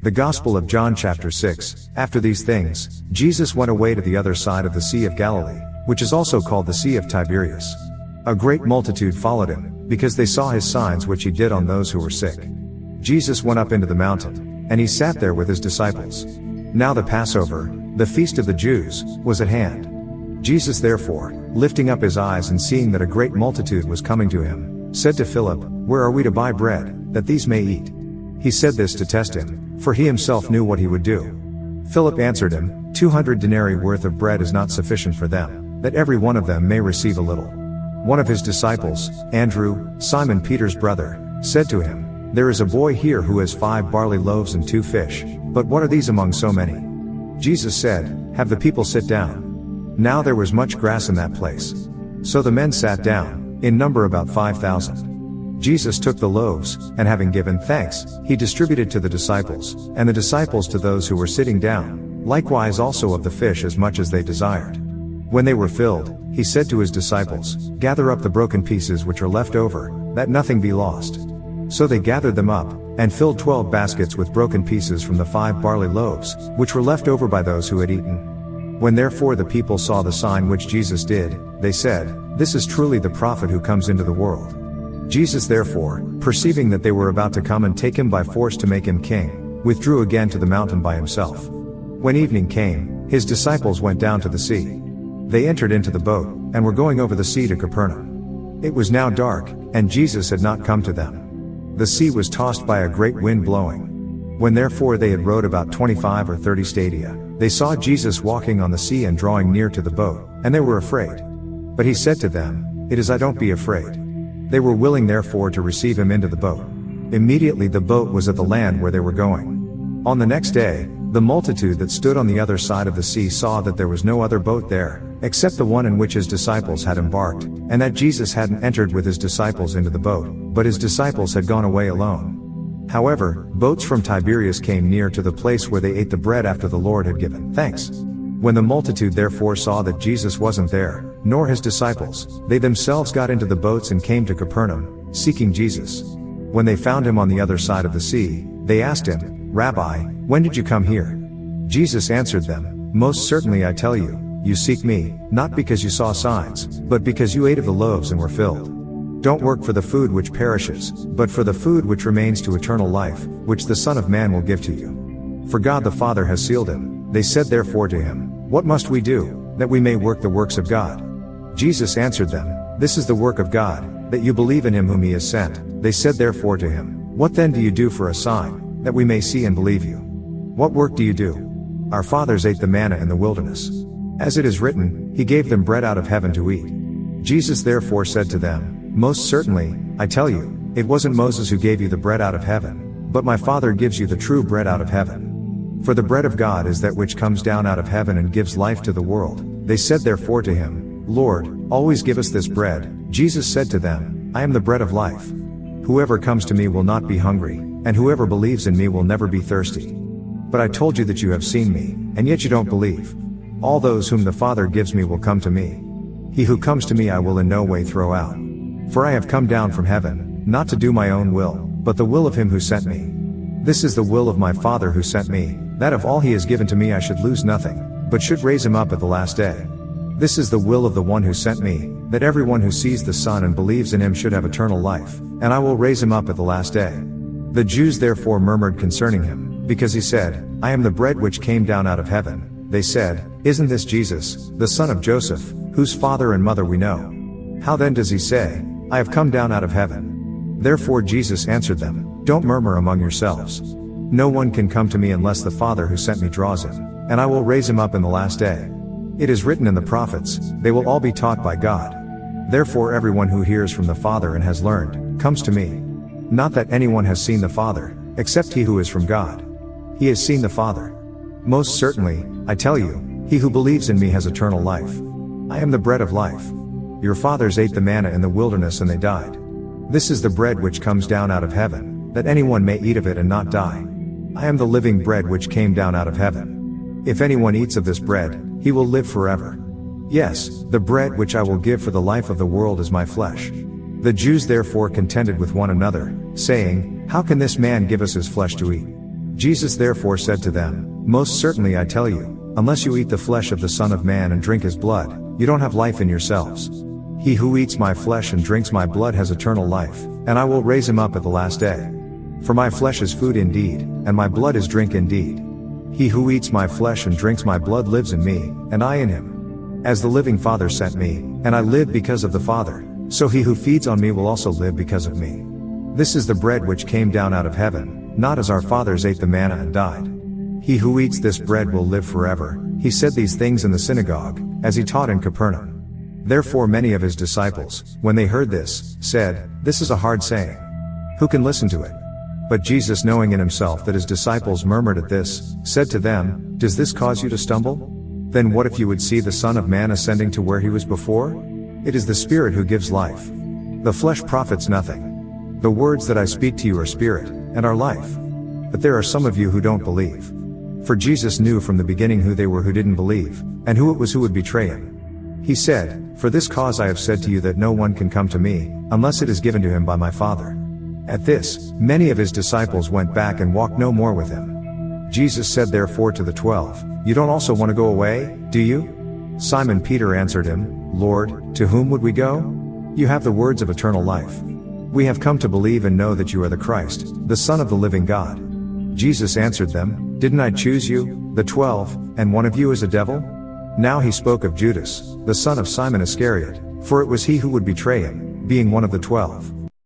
The Gospel of John chapter 6. After these things, Jesus went away to the other side of the Sea of Galilee, which is also called the Sea of Tiberias. A great multitude followed him, because they saw his signs which he did on those who were sick. Jesus went up into the mountain, and he sat there with his disciples. Now the Passover, the feast of the Jews, was at hand. Jesus therefore, lifting up his eyes and seeing that a great multitude was coming to him, said to Philip, "Where are we to buy bread, that these may eat?" He said this to test him, for he himself knew what he would do. Philip answered him, 200 denarii worth of bread is not sufficient for them, that every one of them may receive a little. One of his disciples, Andrew, Simon Peter's brother, said to him, "There is a boy here who has 5 barley loaves and 2 fish, but what are these among so many?" Jesus said, "Have the people sit down." Now there was much grass in that place. So the men sat down, in number about 5,000. Jesus took the loaves, and having given thanks, he distributed to the disciples, and the disciples to those who were sitting down, likewise also of the fish as much as they desired. When they were filled, he said to his disciples, "Gather up the broken pieces which are left over, that nothing be lost." So they gathered them up, and filled 12 baskets with broken pieces from the 5 barley loaves, which were left over by those who had eaten. When therefore the people saw the sign which Jesus did, they said, "This is truly the prophet who comes into the world." Jesus therefore, perceiving that they were about to come and take him by force to make him king, withdrew again to the mountain by himself. When evening came, his disciples went down to the sea. They entered into the boat, and were going over the sea to Capernaum. It was now dark, and Jesus had not come to them. The sea was tossed by a great wind blowing. When therefore they had rowed about 25 or 30 stadia, they saw Jesus walking on the sea and drawing near to the boat, and they were afraid. But he said to them, "It is I, don't be afraid." They were willing therefore to receive him into the boat. Immediately the boat was at the land where they were going. On the next day, the multitude that stood on the other side of the sea saw that there was no other boat there, except the one in which his disciples had embarked, and that Jesus hadn't entered with his disciples into the boat, but his disciples had gone away alone. However, boats from Tiberias came near to the place where they ate the bread after the Lord had given thanks. When the multitude therefore saw that Jesus wasn't there, nor his disciples, they themselves got into the boats and came to Capernaum, seeking Jesus. When they found him on the other side of the sea, they asked him, "Rabbi, when did you come here?" Jesus answered them, "Most certainly I tell you, you seek me, not because you saw signs, but because you ate of the loaves and were filled. Don't work for the food which perishes, but for the food which remains to eternal life, which the Son of Man will give to you. For God the Father has sealed him." They said therefore to him, "What must we do, that we may work the works of God?" Jesus answered them, "This is the work of God, that you believe in him whom he has sent." They said therefore to him, "What then do you do for a sign, that we may see and believe you? What work do you do? Our fathers ate the manna in the wilderness. As it is written, he gave them bread out of heaven to eat." Jesus therefore said to them, "Most certainly, I tell you, it wasn't Moses who gave you the bread out of heaven, but my Father gives you the true bread out of heaven. For the bread of God is that which comes down out of heaven and gives life to the world." They said therefore to him, "Lord, always give us this bread." Jesus said to them, "I am the bread of life. Whoever comes to me will not be hungry, and whoever believes in me will never be thirsty. But I told you that you have seen me, and yet you don't believe. All those whom the Father gives me will come to me. He who comes to me I will in no way throw out. For I have come down from heaven, not to do my own will, but the will of him who sent me. This is the will of my Father who sent me, that of all he has given to me I should lose nothing, but should raise him up at the last day. This is the will of the one who sent me, that everyone who sees the Son and believes in him should have eternal life, and I will raise him up at the last day." The Jews therefore murmured concerning him, because he said, "I am the bread which came down out of heaven." They said, "Isn't this Jesus, the son of Joseph, whose father and mother we know? How then does he say, 'I have come down out of heaven'?" Therefore Jesus answered them, "Don't murmur among yourselves. No one can come to me unless the Father who sent me draws him, and I will raise him up in the last day. It is written in the prophets, they will all be taught by God. Therefore everyone who hears from the Father and has learned, comes to me. Not that anyone has seen the Father, except he who is from God. He has seen the Father. Most certainly, I tell you, he who believes in me has eternal life. I am the bread of life. Your fathers ate the manna in the wilderness and they died. This is the bread which comes down out of heaven, that anyone may eat of it and not die. I am the living bread which came down out of heaven. If anyone eats of this bread, he will live forever. Yes, the bread which I will give for the life of the world is my flesh." The Jews therefore contended with one another, saying, "How can this man give us his flesh to eat?" Jesus therefore said to them, "Most certainly I tell you, unless you eat the flesh of the Son of Man and drink his blood, you don't have life in yourselves. He who eats my flesh and drinks my blood has eternal life, and I will raise him up at the last day. For my flesh is food indeed, and my blood is drink indeed. He who eats my flesh and drinks my blood lives in me, and I in him. As the living Father sent me, and I live because of the Father, so he who feeds on me will also live because of me. This is the bread which came down out of heaven, not as our fathers ate the manna and died. He who eats this bread will live forever." He said these things in the synagogue, as he taught in Capernaum. Therefore many of his disciples, when they heard this, said, "This is a hard saying. Who can listen to it?" But Jesus, knowing in himself that his disciples murmured at this, said to them, "Does this cause you to stumble? Then what if you would see the Son of Man ascending to where he was before? It is the Spirit who gives life. The flesh profits nothing. The words that I speak to you are spirit, and are life. But there are some of you who don't believe." For Jesus knew from the beginning who they were who didn't believe, and who it was who would betray him. He said, "For this cause I have said to you that no one can come to me, unless it is given to him by my Father." At this, many of his disciples went back and walked no more with him. Jesus said therefore to the 12, "You don't also want to go away, do you?" Simon Peter answered him, "Lord, to whom would we go? You have the words of eternal life. We have come to believe and know that you are the Christ, the Son of the living God." Jesus answered them, "Didn't I choose you, the 12, and one of you is a devil?" Now he spoke of Judas, the son of Simon Iscariot, for it was he who would betray him, being one of the 12.